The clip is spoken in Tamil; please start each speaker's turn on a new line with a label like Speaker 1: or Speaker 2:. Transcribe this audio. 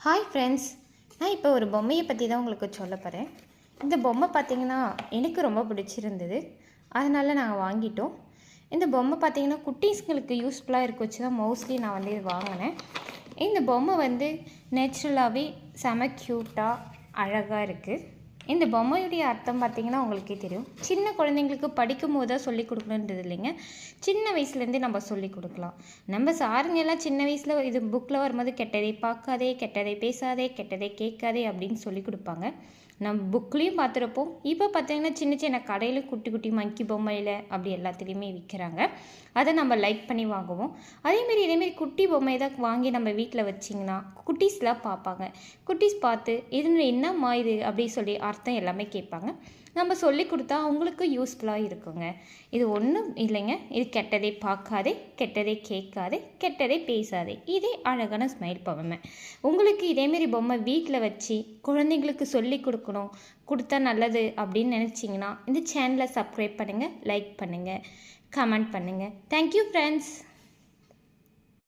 Speaker 1: ஹாய் ஃப்ரெண்ட்ஸ், நான் இப்போ ஒரு பொம்மையை பற்றி தான் உங்களுக்கு சொல்ல போகிறேன். இந்த பொம்மை பார்த்திங்கன்னா எனக்கு ரொம்ப பிடிச்சிருந்தது, அதனால் நாங்கள் வாங்கிட்டோம். இந்த பொம்மை பார்த்திங்கன்னா குட்டீஸ்களுக்கு யூஸ்ஃபுல்லாக இருக்க வச்சு தான் மோஸ்ட்லி நான் இது வாங்கினேன். இந்த பொம்மை நேச்சுரலாகவே செம க்யூட்டாக அழகாக இருக்குது. இந்த பொம்மையுடைய அர்த்தம் பார்த்திங்கன்னா உங்களுக்கே தெரியும். சின்ன குழந்தைங்களுக்கு படிக்கும் போது தான் சொல்லிக் கொடுக்கணுன்றது இல்லைங்க, சின்ன வயசுலேருந்தே நம்ம சொல்லிக் கொடுக்கலாம். நம்ம சாருங்கெல்லாம் சின்ன வயசில் இது புக்கில் வரும்போது கெட்டதை பார்க்காதே, கெட்டதை பேசாதே, கெட்டதை கேட்காதே அப்படின்னு சொல்லி கொடுப்பாங்க. நம்ம புக்லேயும் பார்த்துருப்போம். இப்போ பார்த்திங்கன்னா சின்ன சின்ன கடையில் குட்டி குட்டி மங்கி பொம்மையில் அப்படி எல்லாத்துலேயுமே விற்கிறாங்க. அதை நம்ம லைக் பண்ணி வாங்குவோம். இதேமாரி குட்டி பொம்மை தான் வாங்கி நம்ம வீட்டில் வச்சிங்கன்னா குட்டீஸ்லாம் பார்ப்பாங்க. குட்டீஸ் பார்த்து இது என்னம்மா இது அப்படி சொல்லி அர்த்தம் எல்லாமே கேட்பாங்க. நம்ம சொல்லி கொடுத்தா அவங்களுக்கு யூஸ்ஃபுல்லாக இருக்குங்க. இது ஒன்றும் இல்லைங்க, இது கெட்டதை பார்க்காதே, கெட்டதை கேட்காதே, கெட்டதை பேசாதே, இதே அழகான ஸ்மைல் பொம்மை. உங்களுக்கு இதேமாரி பொம்மை வீட்டில் வச்சு குழந்தைங்களுக்கு சொல்லி கொடுத்தா நல்லது அப்படின்னு நினச்சிங்கன்னா இந்த சேனலை சப்ஸ்கிரைப் பண்ணுங்கள், லைக் பண்ணுங்கள், கமெண்ட் பண்ணுங்கள். Thank you friends.